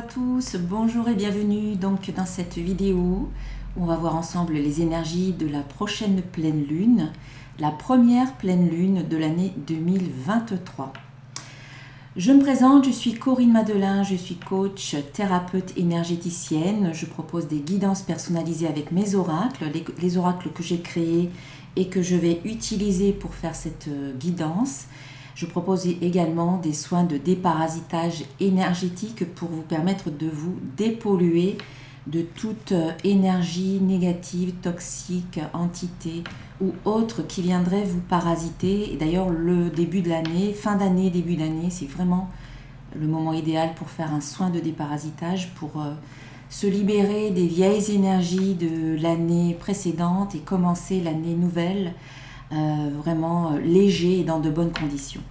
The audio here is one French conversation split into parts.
tous, bonjour et bienvenue donc dans cette vidéo où on va voir ensemble les énergies de la prochaine pleine lune, la première pleine lune de l'année 2023. Je me présente, je suis Corinne Madelin, je suis coach, thérapeute énergéticienne. Je propose des guidances personnalisées avec mes oracles, les oracles que j'ai créés et que je vais utiliser pour faire cette guidance. Je propose également des soins de déparasitage énergétique pour vous permettre de vous dépolluer de toute énergie négative, toxique, entité ou autre qui viendrait vous parasiter. Et d'ailleurs, le début de l'année, fin d'année, début d'année, c'est vraiment le moment idéal pour faire un soin de déparasitage, pour se libérer des vieilles énergies de l'année précédente et commencer l'année nouvelle vraiment léger et dans de bonnes conditions.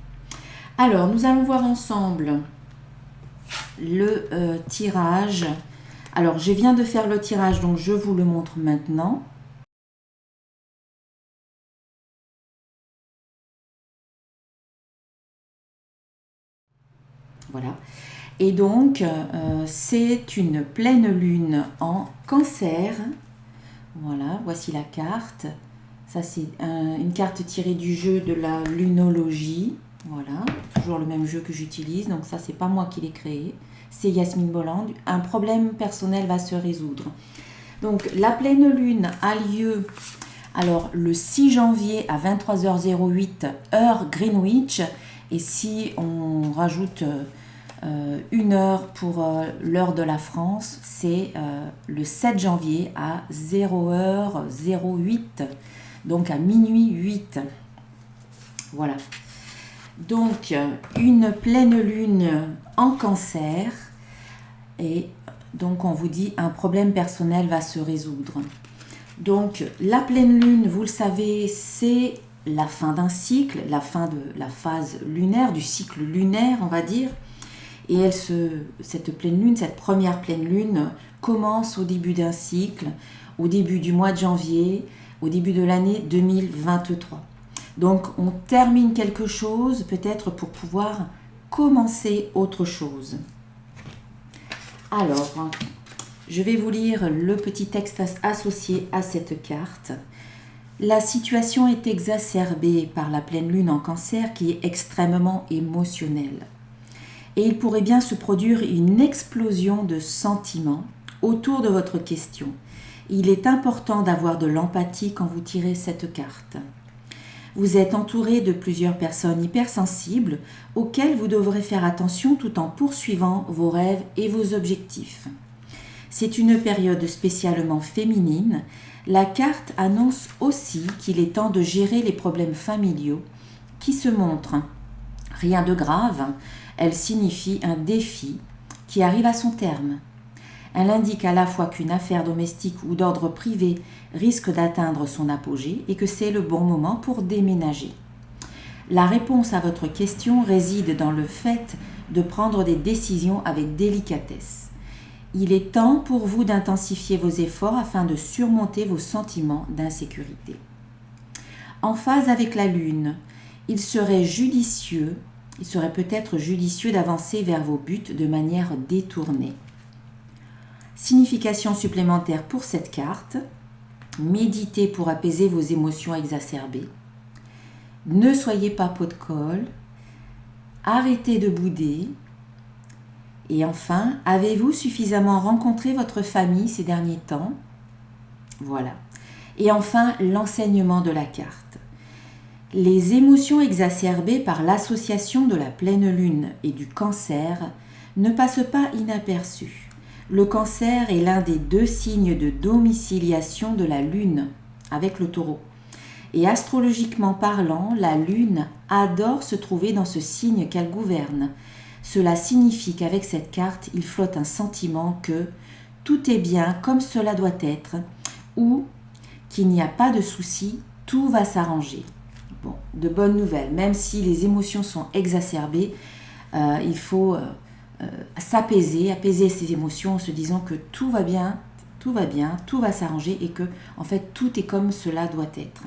Alors, nous allons voir ensemble le tirage. Alors, je viens de faire le tirage, donc je vous le montre maintenant. Voilà. Et donc, c'est une pleine lune en Cancer. Voilà, voici la carte. Ça, c'est une carte tirée du jeu de la lunologie. Voilà, toujours le même jeu que j'utilise. Donc ça, c'est pas moi qui l'ai créé. C'est Yasmine Bolland. Un problème personnel va se résoudre. Donc, la pleine lune a lieu alors le 6 janvier à 23h08, heure Greenwich. Et si on rajoute une heure pour l'heure de la France, c'est le 7 janvier à 0h08. Donc à minuit 8. Voilà. Donc une pleine lune en Cancer. Et donc on vous dit un problème personnel va se résoudre. Donc la pleine lune, vous le savez, c'est la fin d'un cycle, la fin de la phase lunaire, du cycle lunaire on va dire. Et cette pleine lune, cette première pleine lune commence au début d'un cycle, au début du mois de janvier, au début de l'année 2023. Donc on termine quelque chose peut-être pour pouvoir commencer autre chose. Alors, je vais vous lire le petit texte associé à cette carte. La situation est exacerbée par la pleine lune en Cancer qui est extrêmement émotionnelle. Et il pourrait bien se produire une explosion de sentiments autour de votre question. Il est important d'avoir de l'empathie quand vous tirez cette carte. Vous êtes entouré de plusieurs personnes hypersensibles auxquelles vous devrez faire attention tout en poursuivant vos rêves et vos objectifs. C'est une période spécialement féminine. La carte annonce aussi qu'il est temps de gérer les problèmes familiaux qui se montrent. Rien de grave, elle signifie un défi qui arrive à son terme. Elle indique à la fois qu'une affaire domestique ou d'ordre privé risque d'atteindre son apogée et que c'est le bon moment pour déménager. La réponse à votre question réside dans le fait de prendre des décisions avec délicatesse. Il est temps pour vous d'intensifier vos efforts afin de surmonter vos sentiments d'insécurité. En phase avec la Lune, il serait peut-être judicieux d'avancer vers vos buts de manière détournée. Signification supplémentaire pour cette carte, méditez pour apaiser vos émotions exacerbées. Ne soyez pas pot de colle, arrêtez de bouder. Et enfin, avez-vous suffisamment rencontré votre famille ces derniers temps? Voilà. Et enfin, l'enseignement de la carte. Les émotions exacerbées par l'association de la pleine lune et du Cancer ne passent pas inaperçues. Le Cancer est l'un des deux signes de domiciliation de la Lune, avec le Taureau. Et astrologiquement parlant, la Lune adore se trouver dans ce signe qu'elle gouverne. Cela signifie qu'avec cette carte, il flotte un sentiment que tout est bien comme cela doit être, ou qu'il n'y a pas de souci, tout va s'arranger. Bon, de bonnes nouvelles, même si les émotions sont exacerbées, il faut apaiser ses émotions en se disant que tout va bien, tout va s'arranger et que en fait tout est comme cela doit être.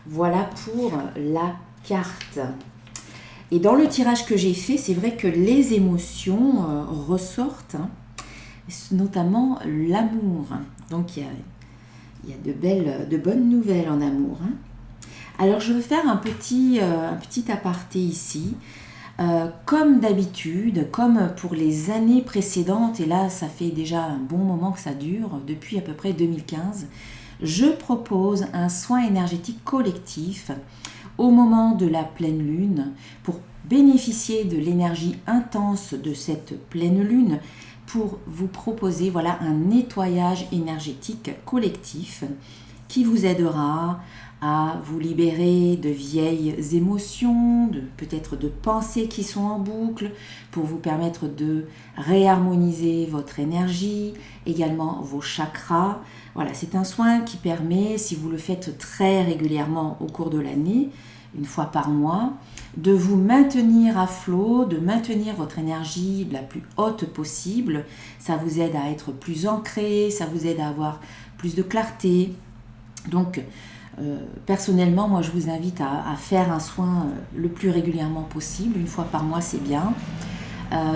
Voilà pour la carte. Et dans le tirage que j'ai fait, c'est vrai que les émotions ressortent, hein, notamment l'amour. Donc il y a de bonnes nouvelles en amour, hein. Alors je vais faire un petit aparté ici. Comme d'habitude, comme pour les années précédentes, et là ça fait déjà un bon moment que ça dure, depuis à peu près 2015, je propose un soin énergétique collectif au moment de la pleine lune pour bénéficier de l'énergie intense de cette pleine lune, pour vous proposer voilà, un nettoyage énergétique collectif qui vous aidera à vous libérer de vieilles émotions, peut-être de pensées qui sont en boucle, pour vous permettre de réharmoniser votre énergie, également vos chakras. Voilà, c'est un soin qui permet, si vous le faites très régulièrement au cours de l'année, une fois par mois, de vous maintenir à flot, de maintenir votre énergie la plus haute possible. Ça vous aide à être plus ancré, ça vous aide à avoir plus de clarté. Donc, personnellement, moi je vous invite à faire un soin le plus régulièrement possible, une fois par mois c'est bien.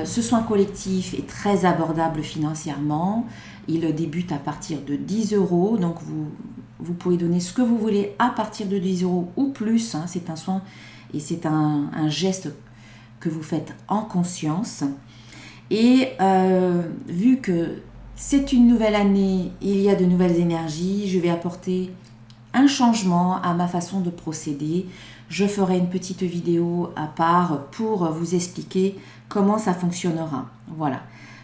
Ce soin collectif est très abordable financièrement, il débute à partir de 10 €, donc vous pouvez donner ce que vous voulez à partir de 10 € ou plus, hein. C'est un soin et c'est un geste que vous faites en conscience. Et vu que c'est une nouvelle année, il y a de nouvelles énergies, je vais apporter un changement à ma façon de procéder. Je ferai une petite vidéo à part pour vous expliquer comment ça fonctionnera. Voilà.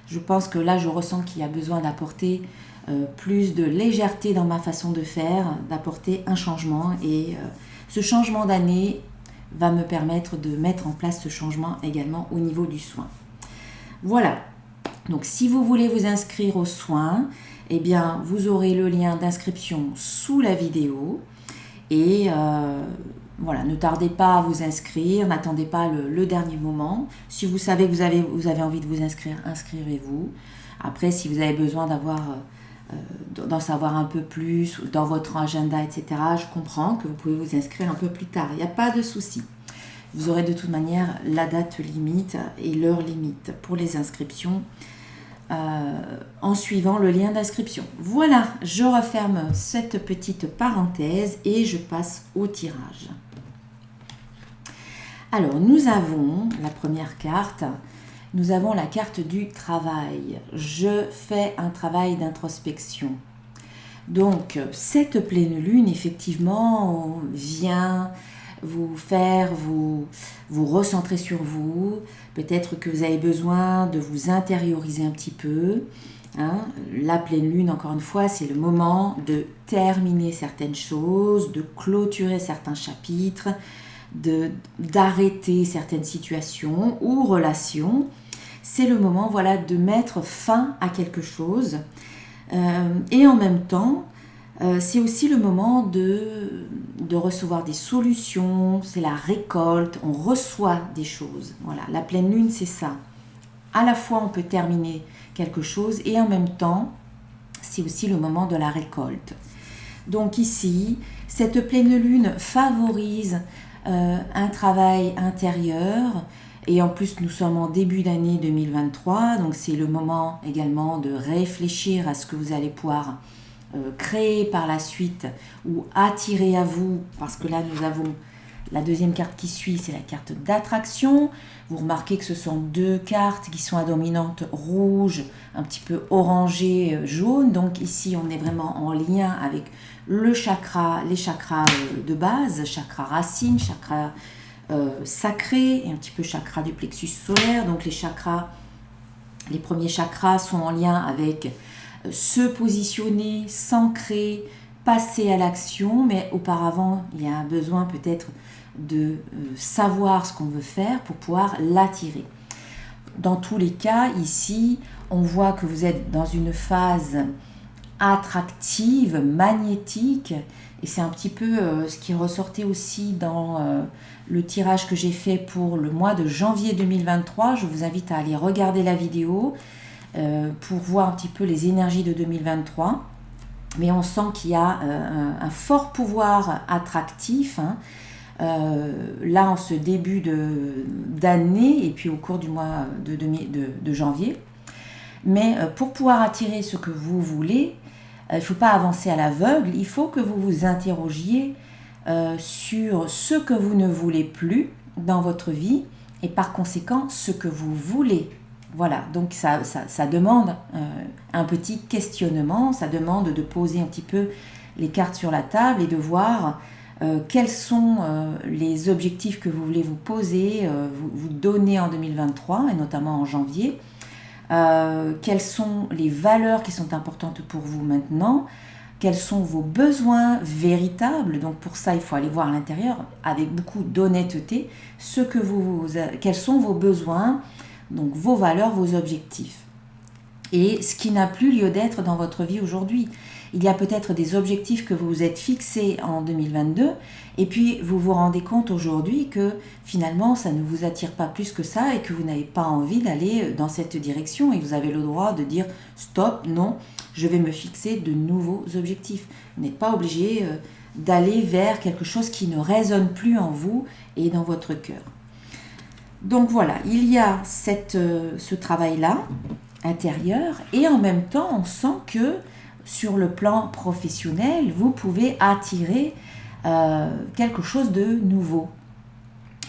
Je pense que là, je ressens qu'il y a besoin d'apporter plus de légèreté dans ma façon de faire, d'apporter un changement. Et ce changement d'année va me permettre de mettre en place ce changement également au niveau du soin. Voilà. Donc, si vous voulez vous inscrire aux soins, eh bien, vous aurez le lien d'inscription sous la vidéo. Et voilà, ne tardez pas à vous inscrire, n'attendez pas le dernier moment. Si vous savez que vous avez envie de vous inscrire, inscrivez-vous. Après, si vous avez besoin d'en savoir un peu plus dans votre agenda, etc., je comprends que vous pouvez vous inscrire un peu plus tard. Il n'y a pas de souci. Vous aurez de toute manière la date limite et l'heure limite pour les inscriptions. En suivant le lien d'inscription. Voilà, je referme cette petite parenthèse et je passe au tirage. Alors, nous avons la première carte, nous avons la carte du travail. Je fais un travail d'introspection. Donc, cette pleine lune, effectivement, vient vous faire vous recentrer sur vous. Peut-être que vous avez besoin de vous intérioriser un petit peu, hein. La pleine lune, encore une fois, c'est le moment de terminer certaines choses, de clôturer certains chapitres, d'arrêter certaines situations ou relations. C'est le moment, voilà, de mettre fin à quelque chose. Et en même temps, c'est aussi le moment de recevoir des solutions, c'est la récolte, on reçoit des choses. Voilà, la pleine lune, c'est ça. À la fois, on peut terminer quelque chose et en même temps, c'est aussi le moment de la récolte. Donc ici, cette pleine lune favorise un travail intérieur. Et en plus, nous sommes en début d'année 2023, donc c'est le moment également de réfléchir à ce que vous allez pouvoir créer par la suite ou attirer à vous, parce que là nous avons la deuxième carte qui suit, c'est la carte d'attraction. Vous remarquez que ce sont deux cartes qui sont à dominante rouge, un petit peu orangé, jaune. Donc ici on est vraiment en lien avec les chakras de base, chakra racine, chakra sacré et un petit peu chakra du plexus solaire. Donc les premiers chakras sont en lien avec se positionner, s'ancrer, passer à l'action, mais auparavant, il y a un besoin peut-être de savoir ce qu'on veut faire pour pouvoir l'attirer. Dans tous les cas, ici, on voit que vous êtes dans une phase attractive, magnétique, et c'est un petit peu ce qui ressortait aussi dans le tirage que j'ai fait pour le mois de janvier 2023. Je vous invite à aller regarder la vidéo pour voir un petit peu les énergies de 2023. Mais on sent qu'il y a un fort pouvoir attractif, hein. là en ce début d'année et puis au cours du mois de janvier. Mais pour pouvoir attirer ce que vous voulez, il ne faut pas avancer à l'aveugle, il faut que vous vous interrogiez sur ce que vous ne voulez plus dans votre vie et par conséquent ce que vous voulez. Voilà, donc ça demande un petit questionnement, ça demande de poser un petit peu les cartes sur la table et de voir quels sont les objectifs que vous voulez vous poser, vous donner en 2023 et notamment en janvier. Quelles sont les valeurs qui sont importantes pour vous maintenant, quels sont vos besoins véritables. Donc pour ça, il faut aller voir à l'intérieur avec beaucoup d'honnêteté quels sont vos besoins, donc vos valeurs, vos objectifs. Et ce qui n'a plus lieu d'être dans votre vie aujourd'hui. Il y a peut-être des objectifs que vous vous êtes fixés en 2022 et puis vous vous rendez compte aujourd'hui que finalement ça ne vous attire pas plus que ça et que vous n'avez pas envie d'aller dans cette direction et vous avez le droit de dire stop, non, je vais me fixer de nouveaux objectifs. Vous n'êtes pas obligé d'aller vers quelque chose qui ne résonne plus en vous et dans votre cœur. Donc voilà, il y a ce travail-là intérieur et en même temps on sent que sur le plan professionnel, vous pouvez attirer quelque chose de nouveau.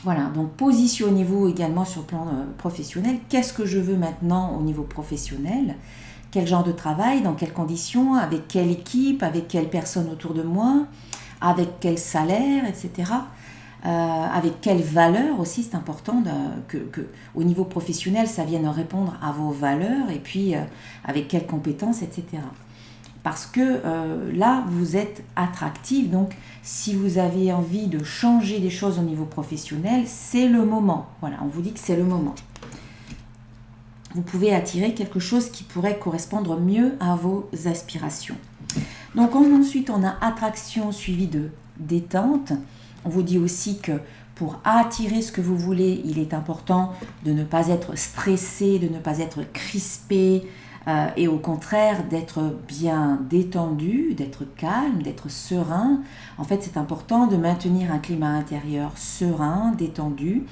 Voilà, donc positionnez-vous également sur le plan professionnel. Qu'est-ce que je veux maintenant au niveau professionnel ? Quel genre de travail, dans quelles conditions, avec quelle équipe, avec quelle personne autour de moi, avec quel salaire, etc. Avec quelles valeurs aussi, c'est important que au niveau professionnel, ça vienne répondre à vos valeurs et puis avec quelles compétences, etc. Parce que là, vous êtes attractif, donc si vous avez envie de changer des choses au niveau professionnel, c'est le moment. Voilà, on vous dit que c'est le moment. Vous pouvez attirer quelque chose qui pourrait correspondre mieux à vos aspirations. Donc ensuite, on a attraction suivie de détente. On vous dit aussi que pour attirer ce que vous voulez, il est important de ne pas être stressé, de ne pas être crispé, et au contraire d'être bien détendu, d'être calme, d'être serein. En fait, c'est important de maintenir un climat intérieur serein, détendu,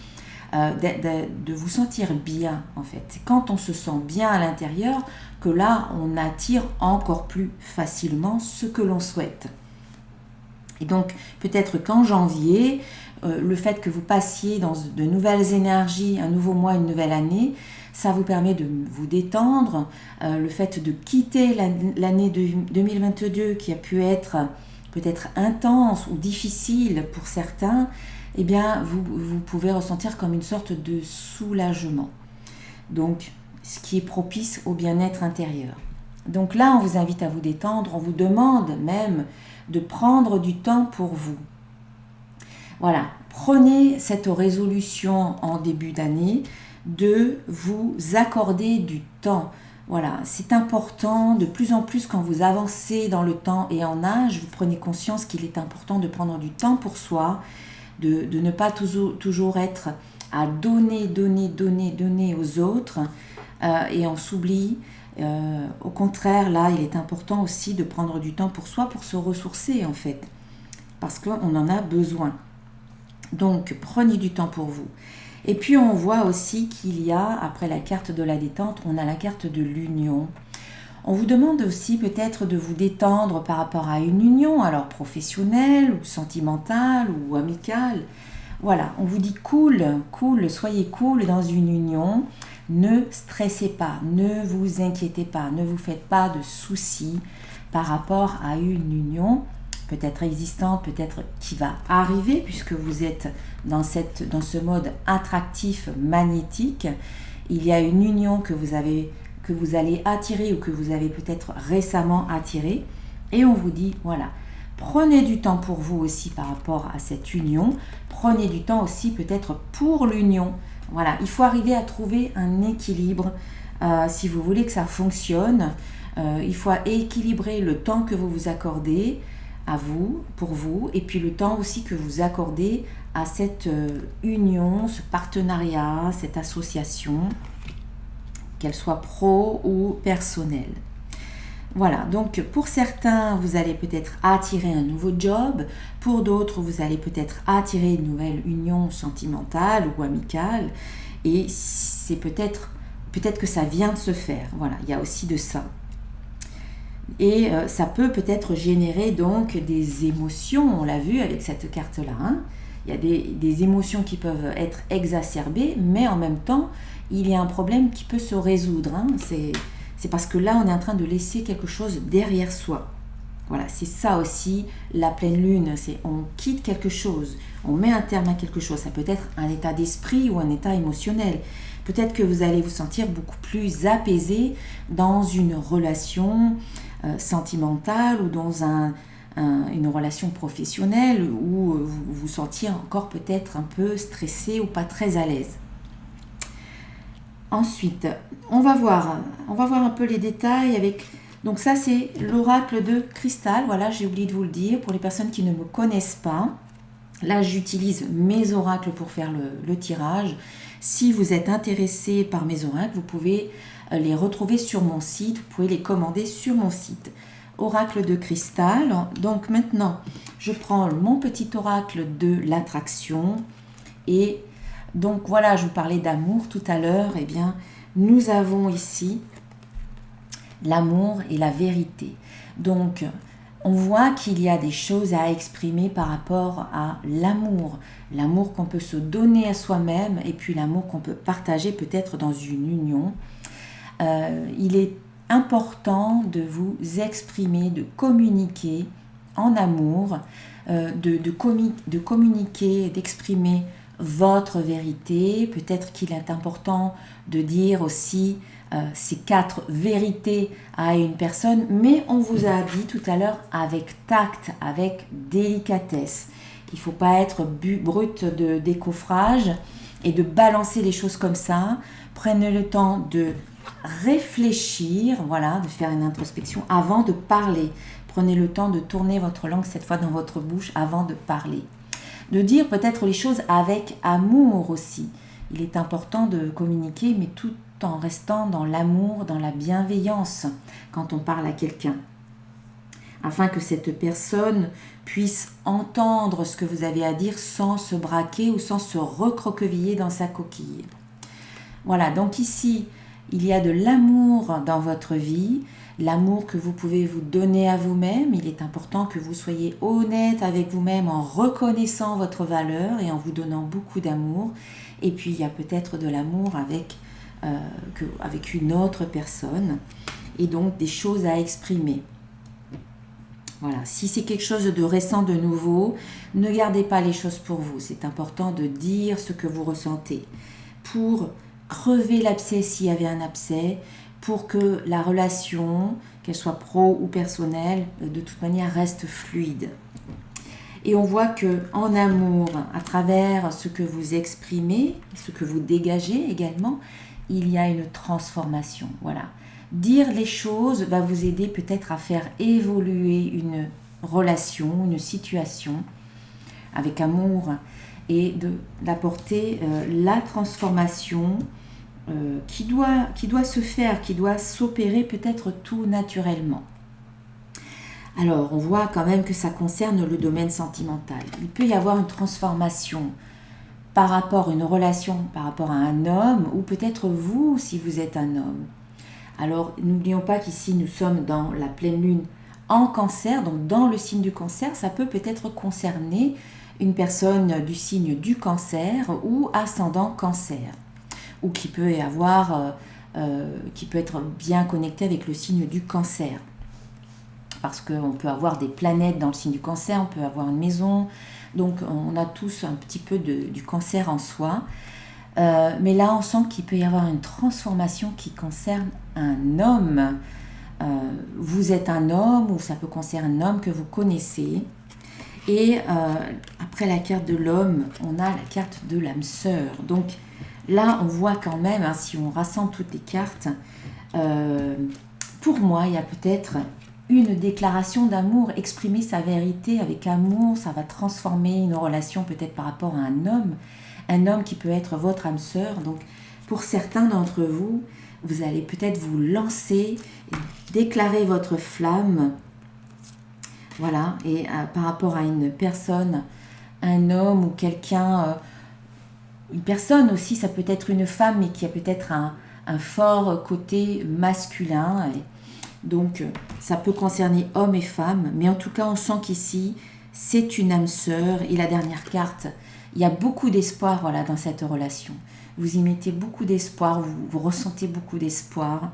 de vous sentir bien en fait. C'est quand on se sent bien à l'intérieur que là, on attire encore plus facilement ce que l'on souhaite. Et donc, peut-être qu'en janvier, le fait que vous passiez dans de nouvelles énergies, un nouveau mois, une nouvelle année, ça vous permet de vous détendre. Le fait de quitter l'année 2022 qui a pu être peut-être intense ou difficile pour certains, eh bien, vous pouvez ressentir comme une sorte de soulagement. Donc, ce qui est propice au bien-être intérieur. Donc là, on vous invite à vous détendre, on vous demande même de prendre du temps pour vous. Voilà, prenez cette résolution en début d'année de vous accorder du temps. Voilà, c'est important, de plus en plus quand vous avancez dans le temps et en âge, vous prenez conscience qu'il est important de prendre du temps pour soi, de ne pas toujours être à donner aux autres et on s'oublie. Au contraire, là, il est important aussi de prendre du temps pour soi, pour se ressourcer en fait, parce qu'on en a besoin. Donc, prenez du temps pour vous. Et puis, on voit aussi qu'il y a, après la carte de la détente, on a la carte de l'union. On vous demande aussi peut-être de vous détendre par rapport à une union, alors professionnelle ou sentimentale ou amicale. Voilà, on vous dit cool, soyez cool dans une union. Ne stressez pas, ne vous inquiétez pas, ne vous faites pas de soucis par rapport à une union, peut-être existante, peut-être qui va arriver, puisque vous êtes dans ce mode attractif, magnétique. Il y a une union que vous allez attirer ou que vous avez peut-être récemment attiré. Et on vous dit, voilà, prenez du temps pour vous aussi par rapport à cette union. Prenez du temps aussi peut-être pour l'union. Voilà, il faut arriver à trouver un équilibre si vous voulez que ça fonctionne. Il faut équilibrer le temps que vous vous accordez à vous, pour vous, et puis le temps aussi que vous accordez à cette union, ce partenariat, cette association, qu'elle soit pro ou personnelle. Voilà, donc pour certains, vous allez peut-être attirer un nouveau job, pour d'autres, vous allez peut-être attirer une nouvelle union sentimentale ou amicale, et c'est peut-être que ça vient de se faire. Voilà, il y a aussi de ça. Et ça peut-être générer donc des émotions, on l'a vu avec cette carte-là. Hein. Il y a des émotions qui peuvent être exacerbées, mais en même temps, il y a un problème qui peut se résoudre. Hein. C'est parce que là, on est en train de laisser quelque chose derrière soi. Voilà, c'est ça aussi la pleine lune, c'est on quitte quelque chose, on met un terme à quelque chose. Ça peut être un état d'esprit ou un état émotionnel. Peut-être que vous allez vous sentir beaucoup plus apaisé dans une relation sentimentale ou dans une relation professionnelle où vous vous sentiez encore peut-être un peu stressé ou pas très à l'aise. Ensuite, on va voir un peu les détails avec... Donc ça, c'est l'oracle de cristal. Voilà, j'ai oublié de vous le dire. Pour les personnes qui ne me connaissent pas, là, j'utilise mes oracles pour faire le tirage. Si vous êtes intéressé par mes oracles, vous pouvez les retrouver sur mon site. Vous pouvez les commander sur mon site. Oracle de cristal. Donc maintenant, je prends mon petit oracle de l'attraction et... Donc voilà, je vous parlais d'amour tout à l'heure. Eh bien, nous avons ici l'amour et la vérité. Donc, on voit qu'il y a des choses à exprimer par rapport à l'amour. L'amour qu'on peut se donner à soi-même et puis l'amour qu'on peut partager peut-être dans une union. Il est important de vous exprimer, de communiquer en amour, de communiquer, d'exprimer votre vérité. Peut-être qu'il est important de dire aussi ces 4 vérités à une personne, mais on vous a dit tout à l'heure avec tact, avec délicatesse. Il ne faut pas être brut de décoffrage et de balancer les choses comme ça. Prenez le temps de réfléchir, voilà, de faire une introspection avant de parler. Prenez le temps de tourner votre langue cette fois dans votre bouche avant de parler. De dire peut-être les choses avec amour aussi. Il est important de communiquer, mais tout en restant dans l'amour, dans la bienveillance quand on parle à quelqu'un. Afin que cette personne puisse entendre ce que vous avez à dire sans se braquer ou sans se recroqueviller dans sa coquille. Voilà, donc ici, il y a de l'amour dans votre vie, l'amour que vous pouvez vous donner à vous-même. Il est important que vous soyez honnête avec vous-même en reconnaissant votre valeur et en vous donnant beaucoup d'amour. Et puis, il y a peut-être de l'amour avec une autre personne et donc des choses à exprimer. Voilà, si c'est quelque chose de récent, de nouveau, ne gardez pas les choses pour vous. C'est important de dire ce que vous ressentez pour crever l'abcès s'il y avait un abcès, pour que la relation, qu'elle soit pro ou personnelle, de toute manière reste fluide. Et on voit que en amour, à travers ce que vous exprimez, ce que vous dégagez également, il y a une transformation. Voilà. Dire les choses va vous aider peut-être à faire évoluer une relation, une situation avec amour et d'apporter la transformation qui doit se faire, qui doit s'opérer peut-être tout naturellement. Alors, on voit quand même que ça concerne le domaine sentimental. Il peut y avoir une transformation par rapport à une relation, par rapport à un homme, ou peut-être vous, si vous êtes un homme. Alors, n'oublions pas qu'ici, nous sommes dans la pleine lune en cancer, donc dans le signe du cancer, ça peut peut-être concerner une personne du signe du cancer ou ascendant cancer, ou qui peut être bien connecté avec le signe du cancer. Parce qu'on peut avoir des planètes dans le signe du cancer, on peut avoir une maison, donc on a tous un petit peu du cancer en soi. Mais là, on sent qu'il peut y avoir une transformation qui concerne un homme. Vous êtes un homme, ou ça peut concerner un homme que vous connaissez. Et après la carte de l'homme, on a la carte de l'âme sœur. Donc là, on voit quand même, hein, si on rassemble toutes les cartes, pour moi, il y a peut-être une déclaration d'amour, exprimer sa vérité avec amour, ça va transformer une relation peut-être par rapport à un homme qui peut être votre âme sœur. Donc pour certains d'entre vous, vous allez peut-être vous lancer, déclarer votre flamme. Voilà, et par rapport à une personne, un homme ou quelqu'un, une personne aussi, ça peut être une femme, mais qui a peut-être un fort côté masculin. Et donc, ça peut concerner hommes et femmes, mais en tout cas, on sent qu'ici, c'est une âme sœur. Et la dernière carte, il y a beaucoup d'espoir, voilà, dans cette relation. Vous y mettez beaucoup d'espoir, vous ressentez beaucoup d'espoir.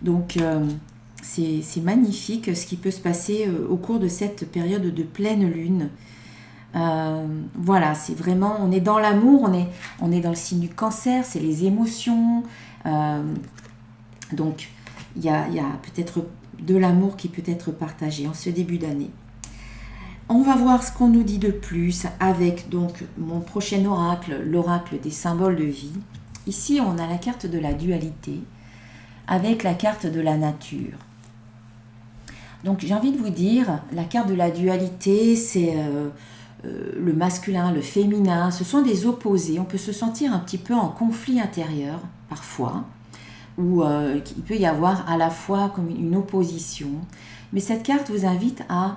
Donc, c'est magnifique ce qui peut se passer au cours de cette période de pleine lune. Voilà, c'est vraiment, on est dans l'amour, on est dans le signe du cancer, c'est les émotions. Donc, il y a peut-être de l'amour qui peut être partagé en ce début d'année. On va voir ce qu'on nous dit de plus avec donc mon prochain oracle, l'oracle des symboles de vie. Ici, on a la carte de la dualité avec la carte de la nature. Donc, j'ai envie de vous dire, la carte de la dualité, c'est le masculin, le féminin. Ce sont des opposés. On peut se sentir un petit peu en conflit intérieur, parfois, où il peut y avoir à la fois comme une opposition. Mais cette carte vous invite à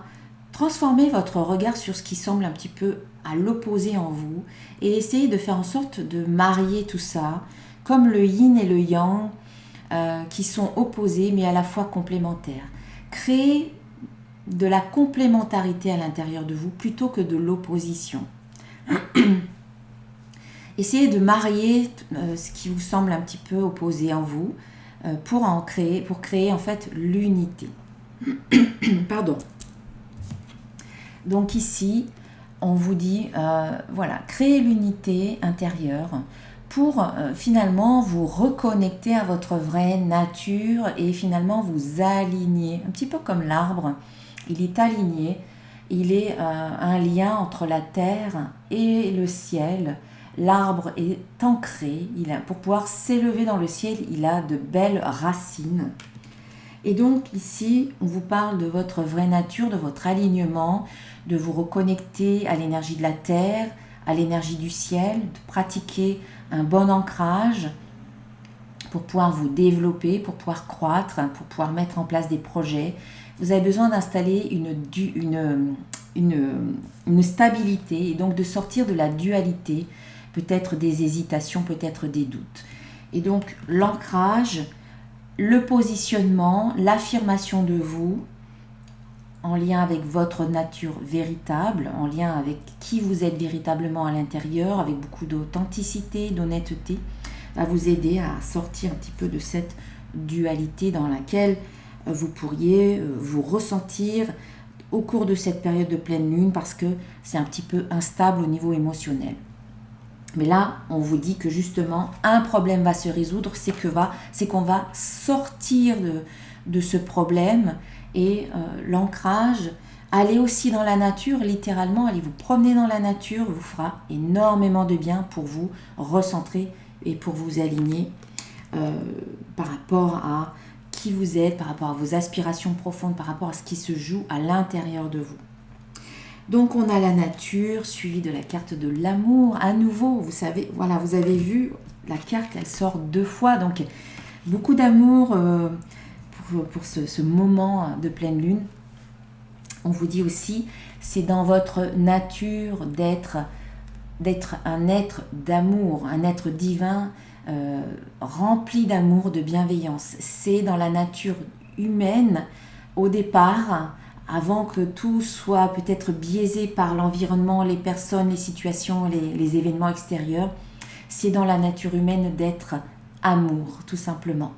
transformer votre regard sur ce qui semble un petit peu à l'opposé en vous et essayer de faire en sorte de marier tout ça, comme le yin et le yang, qui sont opposés mais à la fois complémentaires. Créer de la complémentarité à l'intérieur de vous plutôt que de l'opposition. Essayez de marier ce qui vous semble un petit peu opposé en vous pour créer en fait l'unité. Pardon. Donc ici, on vous dit, voilà, créez l'unité intérieure pour finalement vous reconnecter à votre vraie nature et finalement vous aligner, un petit peu comme l'arbre, il est aligné, il est un lien entre la terre et le ciel. L'arbre est ancré, pour pouvoir s'élever dans le ciel, il a de belles racines. Et donc ici, on vous parle de votre vraie nature, de votre alignement, de vous reconnecter à l'énergie de la terre, à l'énergie du ciel, de pratiquer un bon ancrage pour pouvoir vous développer, pour pouvoir croître, pour pouvoir mettre en place des projets. Vous avez besoin d'installer une stabilité et donc de sortir de la dualité, peut-être des hésitations, peut-être des doutes. Et donc l'ancrage, le positionnement, l'affirmation de vous, en lien avec votre nature véritable, en lien avec qui vous êtes véritablement à l'intérieur, avec beaucoup d'authenticité, d'honnêteté, va vous aider à sortir un petit peu de cette dualité dans laquelle vous pourriez vous ressentir au cours de cette période de pleine lune parce que c'est un petit peu instable au niveau émotionnel. Mais là, on vous dit que justement, un problème va se résoudre, c'est qu'on va sortir de ce problème et l'ancrage, aller aussi dans la nature, littéralement, aller vous promener dans la nature, vous fera énormément de bien pour vous recentrer et pour vous aligner par rapport à qui vous êtes, par rapport à vos aspirations profondes, par rapport à ce qui se joue à l'intérieur de vous. Donc on a la nature suivie de la carte de l'amour. À nouveau, vous savez, voilà, vous avez vu, la carte, elle sort 2 fois. Donc beaucoup d'amour pour ce moment de pleine lune. On vous dit aussi, c'est dans votre nature d'être un être d'amour, un être divin, rempli d'amour, de bienveillance. C'est dans la nature humaine, au départ, avant que tout soit peut-être biaisé par l'environnement, les personnes, les situations, les événements extérieurs. C'est dans la nature humaine d'être amour, tout simplement.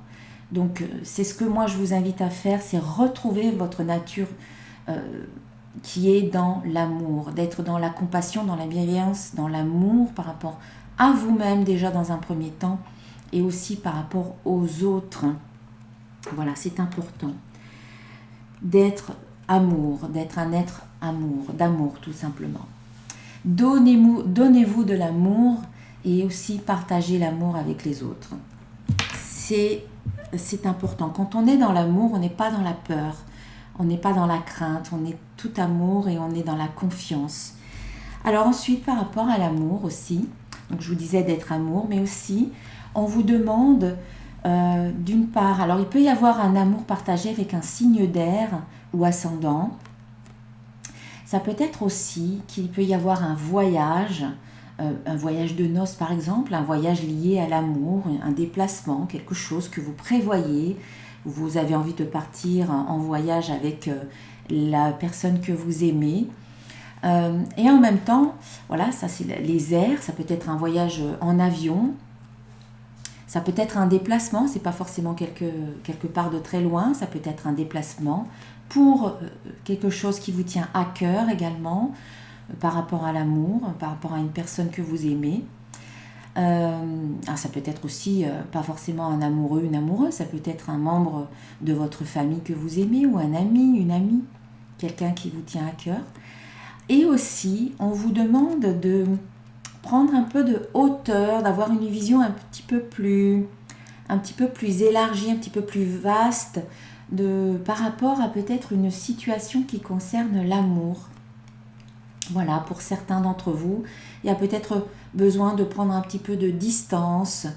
Donc, c'est ce que moi je vous invite à faire, c'est retrouver votre nature qui est dans l'amour, d'être dans la compassion, dans la bienveillance, dans l'amour par rapport à vous-même déjà dans un premier temps et aussi par rapport aux autres. Voilà, c'est important d'être amour, d'être un être amour, d'amour tout simplement. Donnez-vous de l'amour et aussi partagez l'amour avec les autres. C'est important. Quand on est dans l'amour, on n'est pas dans la peur, on n'est pas dans la crainte, on est tout amour et on est dans la confiance. Alors ensuite, par rapport à l'amour aussi, donc je vous disais d'être amour, mais aussi on vous demande D'une part, alors il peut y avoir un amour partagé avec un signe d'air ou ascendant. Ça peut être aussi qu'il peut y avoir un voyage de noces par exemple, un voyage lié à l'amour, un déplacement, quelque chose que vous prévoyez. Vous avez envie de partir en voyage avec la personne que vous aimez. Et en même temps, voilà, ça c'est les airs, ça peut être un voyage en avion, ça peut être un déplacement, c'est pas forcément quelque part de très loin, ça peut être un déplacement pour quelque chose qui vous tient à cœur également, par rapport à l'amour, par rapport à une personne que vous aimez. Ça peut être aussi pas forcément un amoureux, une amoureuse, ça peut être un membre de votre famille que vous aimez ou un ami, une amie, quelqu'un qui vous tient à cœur. Et aussi, on vous demande de prendre un peu de hauteur, d'avoir une vision un petit peu plus élargie, un petit peu plus vaste par rapport à peut-être une situation qui concerne l'amour. Voilà, pour certains d'entre vous, il y a peut-être besoin de prendre un petit peu de distance,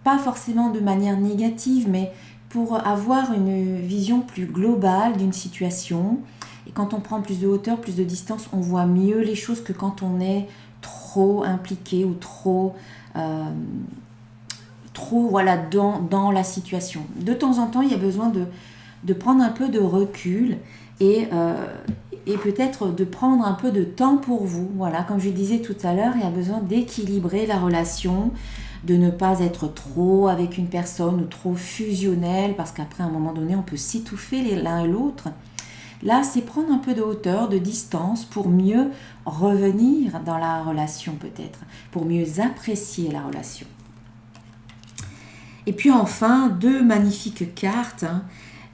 pas forcément de manière négative, mais pour avoir une vision plus globale d'une situation. Et quand on prend plus de hauteur, plus de distance, on voit mieux les choses que quand on est trop impliqué ou trop voilà, dans la situation. De temps en temps, il y a besoin de prendre un peu de recul et peut-être de prendre un peu de temps pour vous. Voilà, comme je disais tout à l'heure, il y a besoin d'équilibrer la relation, de ne pas être trop avec une personne ou trop fusionnel, parce qu'après, à un moment donné, on peut s'étouffer l'un et l'autre. Là, c'est prendre un peu de hauteur, de distance pour mieux revenir dans la relation peut-être, pour mieux apprécier la relation. Et puis enfin, deux magnifiques cartes,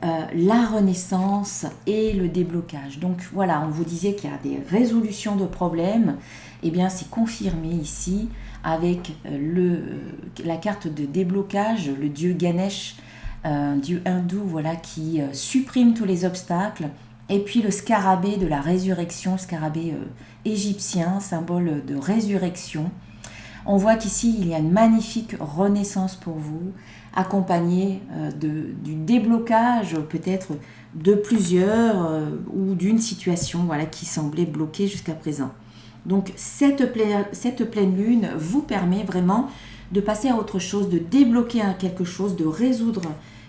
la renaissance et le déblocage. Donc voilà, on vous disait qu'il y a des résolutions de problèmes. Eh bien, c'est confirmé ici avec la carte de déblocage, le dieu Ganesh, dieu hindou, voilà, qui supprime tous les obstacles. Et puis le scarabée de la résurrection, scarabée égyptien, symbole de résurrection. On voit qu'ici, il y a une magnifique renaissance pour vous, accompagnée du déblocage peut-être de plusieurs ou d'une situation voilà, qui semblait bloquée jusqu'à présent. Donc cette pleine lune vous permet vraiment de passer à autre chose, de débloquer quelque chose, de résoudre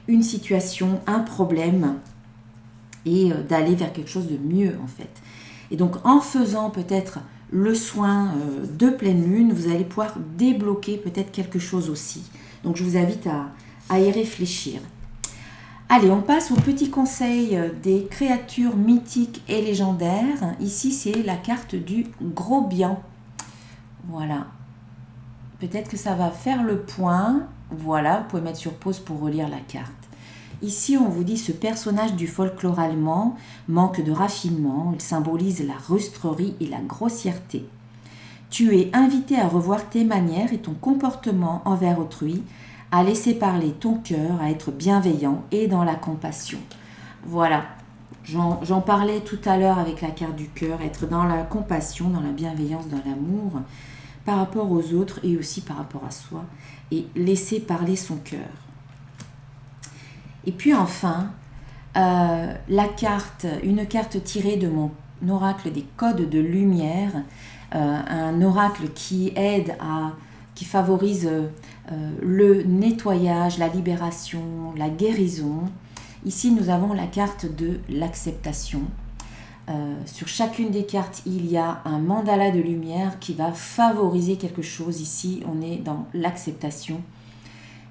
une situation, un problème et d'aller vers quelque chose de mieux en fait. Et donc en faisant peut-être le soin de pleine lune, vous allez pouvoir débloquer peut-être quelque chose aussi. Donc je vous invite à y réfléchir. Allez, on passe au petit conseil des créatures mythiques et légendaires. Ici, c'est la carte du Gros-Bian. Voilà. Peut-être que ça va faire le point. Voilà, vous pouvez mettre sur pause pour relire la carte. Ici, on vous dit ce personnage du folklore allemand manque de raffinement. Il symbolise la rustrerie et la grossièreté. Tu es invité à revoir tes manières et ton comportement envers autrui, à laisser parler ton cœur, à être bienveillant et dans la compassion. Voilà, j'en parlais tout à l'heure avec la carte du cœur, être dans la compassion, dans la bienveillance, dans l'amour, par rapport aux autres et aussi par rapport à soi, et laisser parler son cœur. Et puis enfin, une carte tirée de mon oracle des codes de lumière, un oracle qui favorise le nettoyage, la libération, la guérison. Ici, nous avons la carte de l'acceptation. Sur chacune des cartes, il y a un mandala de lumière qui va favoriser quelque chose. Ici, on est dans l'acceptation.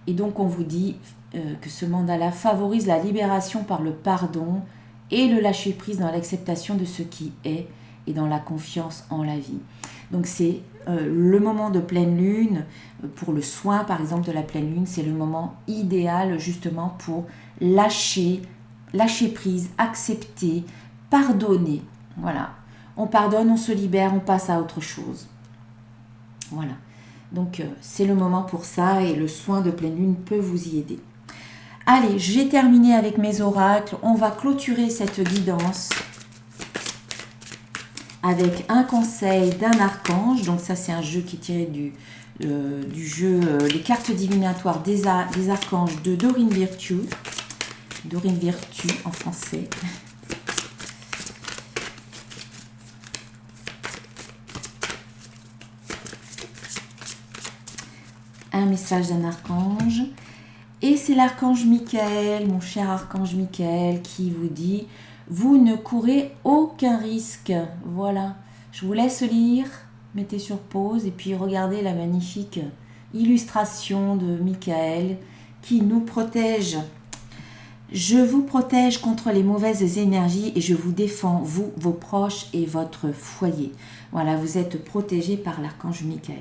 Et donc, on vous dit que ce mandala favorise la libération par le pardon et le lâcher-prise dans l'acceptation de ce qui est et dans la confiance en la vie. Donc c'est le moment de pleine lune, pour le soin par exemple de la pleine lune, c'est le moment idéal justement pour lâcher prise, accepter, pardonner. Voilà, on pardonne, on se libère, on passe à autre chose. Voilà, donc c'est le moment pour ça et le soin de pleine lune peut vous y aider. Allez, j'ai terminé avec mes oracles, on va clôturer cette guidance. avec un conseil d'un archange. Donc ça, c'est un jeu qui est tiré du jeu Les cartes divinatoires des archanges de Dorine Virtue. Dorine Virtue en français. Un message d'un archange. Et c'est l'archange Michael, mon cher archange Michael, qui vous dit « Vous ne courez aucun risque ». Voilà, je vous laisse lire, mettez sur pause et puis regardez la magnifique illustration de Michael qui nous protège. Je vous protège contre les mauvaises énergies et je vous défends, vous, vos proches et votre foyer. Voilà, vous êtes protégés par l'archange Michael.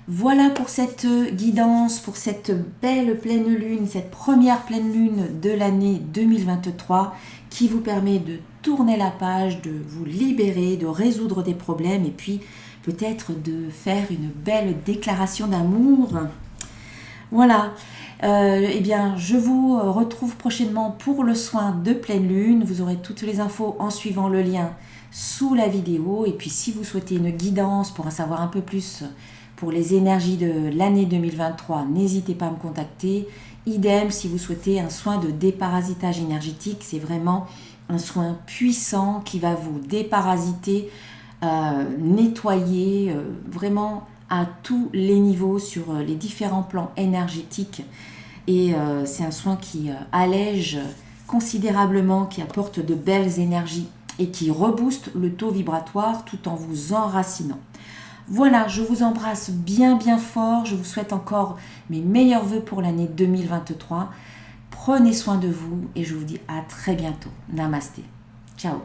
Voilà pour cette guidance, pour cette belle pleine lune, cette première pleine lune de l'année 2023 qui vous permet de tourner la page, de vous libérer, de résoudre des problèmes et puis peut-être de faire une belle déclaration d'amour. Voilà, eh bien je vous retrouve prochainement pour le soin de pleine lune. Vous aurez toutes les infos en suivant le lien sous la vidéo. Et puis si vous souhaitez une guidance pour en savoir un peu plus pour les énergies de l'année 2023, n'hésitez pas à me contacter. Idem, si vous souhaitez un soin de déparasitage énergétique, c'est vraiment un soin puissant qui va vous déparasiter, nettoyer, vraiment à tous les niveaux sur les différents plans énergétiques. Et c'est un soin qui allège considérablement, qui apporte de belles énergies et qui rebooste le taux vibratoire tout en vous enracinant. Voilà, je vous embrasse bien fort, je vous souhaite encore mes meilleurs vœux pour l'année 2023. Prenez soin de vous et je vous dis à très bientôt. Namasté. Ciao.